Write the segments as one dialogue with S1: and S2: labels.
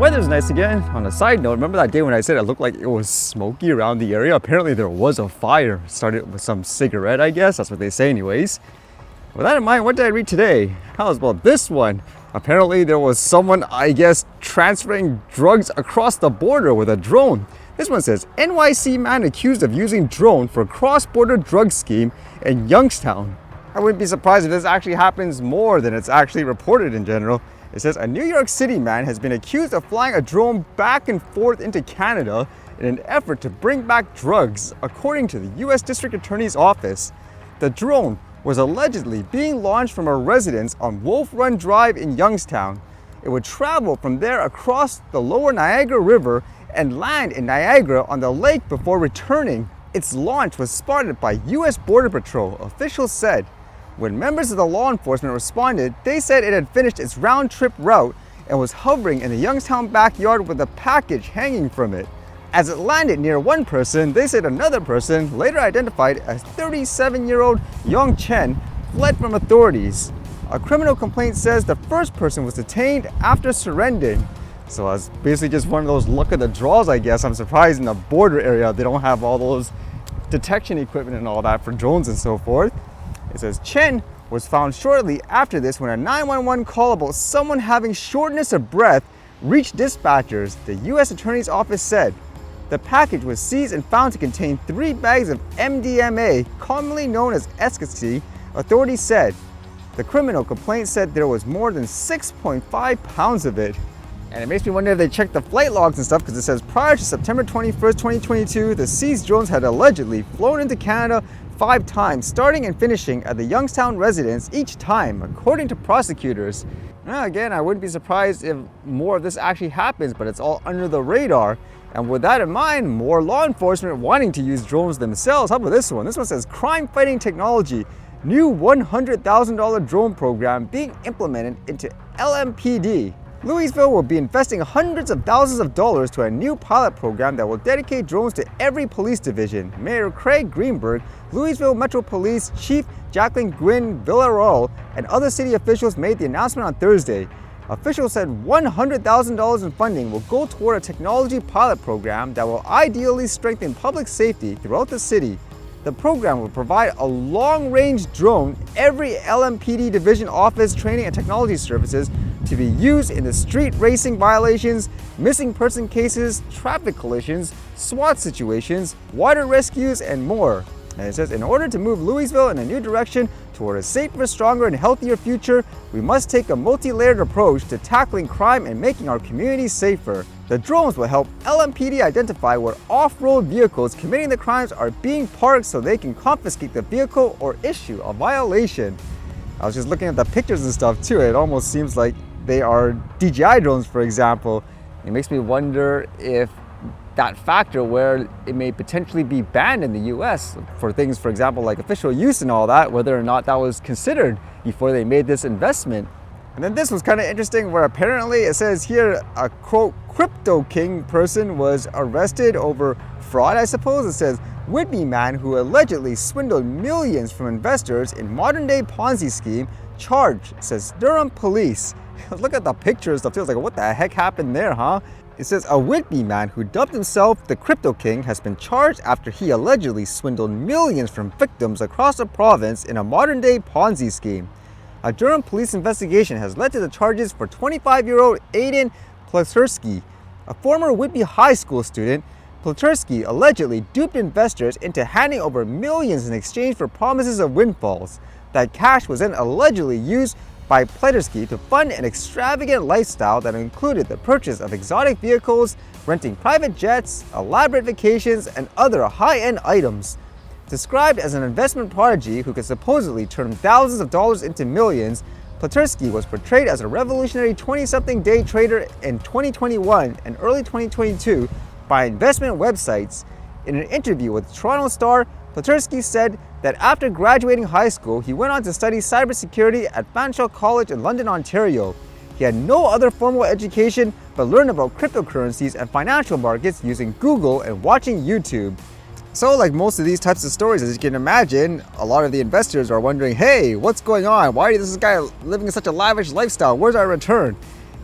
S1: weather's nice again. On a side note, remember that day when I said it looked like it was smoky around the area? Apparently there was a fire. Started with some cigarette, I guess. That's what they say anyways. With that in mind, what did I read today? How about this one? Apparently there was someone, I guess, transferring drugs across the border with a drone. This one says, NYC man accused of using drone for cross-border drug scheme in Youngstown. I wouldn't be surprised if this actually happens more than it's actually reported in general. It says a New York City man has been accused of flying a drone back and forth into Canada in an effort to bring back drugs, according to the U.S. District Attorney's Office. The drone was allegedly being launched from a residence on Wolf Run Drive in Youngstown. It would travel from there across the lower Niagara River and land in Niagara on the lake before returning. Its launch was spotted by U.S. Border Patrol, officials said. When members of the law enforcement responded, they said it had finished its round-trip route and was hovering in the Youngstown backyard with a package hanging from it. As it landed near one person, they said another person, later identified as 37-year-old Yong Chen, fled from authorities. A criminal complaint says the first person was detained after surrendering. So it's basically just one of those luck of the draws, I guess. I'm surprised in the border area they don't have all those detection equipment and all that for drones and so forth. It says Chen was found shortly after this when a 911 call about someone having shortness of breath reached dispatchers, the U.S. Attorney's Office said. The package was seized and found to contain 3 bags of MDMA, commonly known as ecstasy, authorities said. The criminal complaint said there was more than 6.5 pounds of it. And it makes me wonder if they checked the flight logs and stuff, because it says prior to September 21st, 2022, the seized drones had allegedly flown into Canada 5 times, starting and finishing at the Youngstown residence each time, according to prosecutors. Now again, I wouldn't be surprised if more of this actually happens, but it's all under the radar. And with that in mind, more law enforcement wanting to use drones themselves. How about this one? This one says crime-fighting technology, new $100,000 drone program being implemented into LMPD. Louisville will be investing hundreds of thousands of dollars to a new pilot program that will dedicate drones to every police division. Mayor Craig Greenberg, Louisville Metro Police Chief Jacqueline Gwynn Villarreal, and other city officials made the announcement on Thursday. Officials said $100,000 in funding will go toward a technology pilot program that will ideally strengthen public safety throughout the city. The program will provide a long-range drone every LMPD division office training and technology services to be used in the street racing violations, missing person cases, traffic collisions, SWAT situations, water rescues, and more. And it says, in order to move Louisville in a new direction toward a safer, stronger, and healthier future, we must take a multi-layered approach to tackling crime and making our communities safer. The drones will help LMPD identify where off-road vehicles committing the crimes are being parked so they can confiscate the vehicle or issue a violation. I was just looking at the pictures and stuff too. It almost seems like they are DJI drones, for example. It makes me wonder if that factor where it may potentially be banned in the US for things, for example, like official use and all that, whether or not that was considered before they made this investment. And then this was kind of interesting, where apparently it says here a quote crypto king person was arrested over fraud, I suppose. It says would-be man who allegedly swindled millions from investors in modern-day Ponzi scheme charged, says Durham police. Look at the pictures stuff too. It's like, what the heck happened there, huh? It says a would-be man who dubbed himself the Crypto King has been charged after he allegedly swindled millions from victims across the province in a modern-day Ponzi scheme. A Durham police investigation has led to the charges for 25-year-old Aiden Pleterski, a former Whitby High School student. Pleterski allegedly duped investors into handing over millions in exchange for promises of windfalls. That cash was then allegedly used by Pleterski to fund an extravagant lifestyle that included the purchase of exotic vehicles, renting private jets, elaborate vacations, and other high-end items. Described as an investment prodigy who could supposedly turn thousands of dollars into millions, Pleterski was portrayed as a revolutionary 20-something day trader in 2021 and early 2022 by investment websites. In an interview with Toronto Star, Pleterski said that after graduating high school, he went on to study cybersecurity at Fanshawe College in London, Ontario. He had no other formal education but learned about cryptocurrencies and financial markets using Google and watching YouTube. So like most of these types of stories, as you can imagine, a lot of the investors are wondering, hey, what's going on? Why is this guy living in such a lavish lifestyle? Where's our return?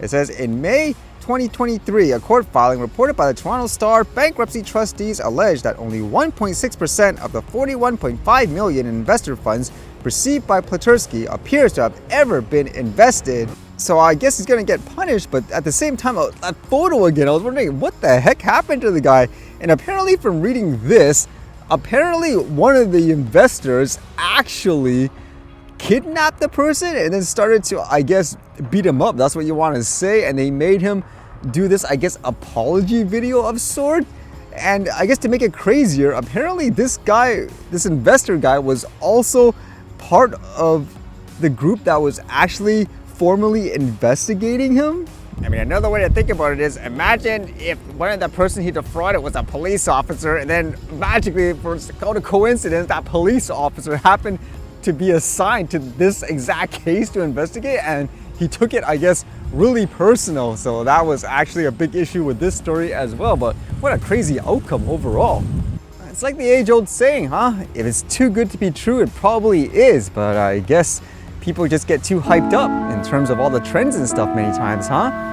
S1: It says in May 2023, a court filing reported by the Toronto Star bankruptcy trustees alleged that only 1.6% of the $41.5 million in investor funds received by Pleterski appears to have ever been invested. So I guess he's gonna get punished, but at the same time, that photo again, I was wondering what the heck happened to the guy. And apparently from reading this, apparently one of the investors actually kidnapped the person and then started to, I guess, beat him up. That's what you want to say. And they made him do this, I guess, apology video of sort. And I guess to make it crazier, apparently this guy, this investor guy, was also part of the group that was actually formally investigating him. I mean, another way to think about it is, imagine if one of the person he defrauded was a police officer, and then magically, for a coincidence, that police officer happened to be assigned to this exact case to investigate, and he took it, I guess, really personal. So that was actually a big issue with this story as well. But what a crazy outcome overall. It's like the age-old saying, huh? If it's too good to be true, it probably is. But I guess people just get too hyped up in terms of all the trends and stuff many times, huh?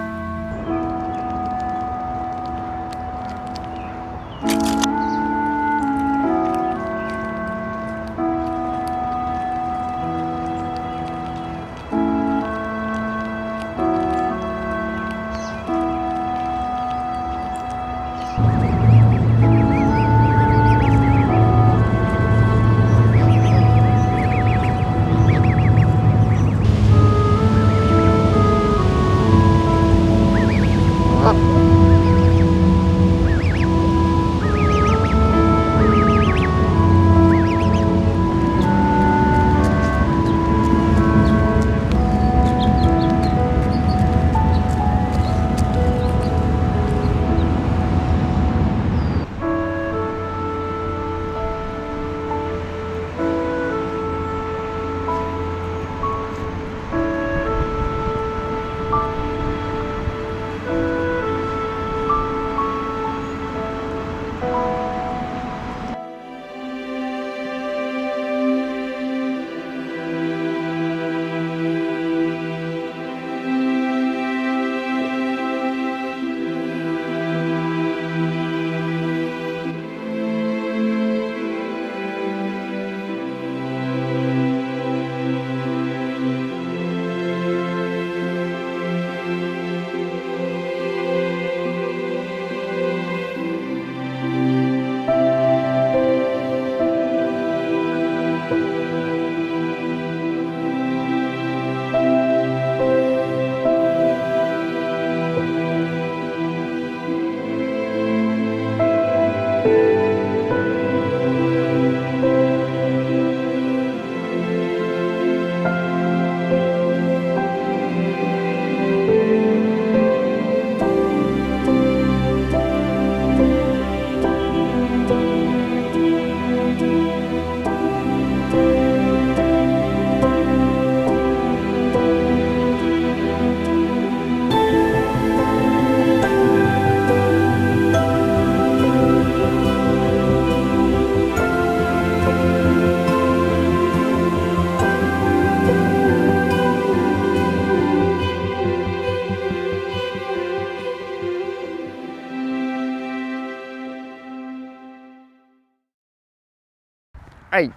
S1: All right,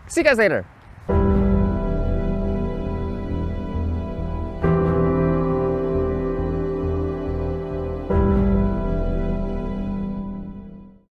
S1: see you guys later.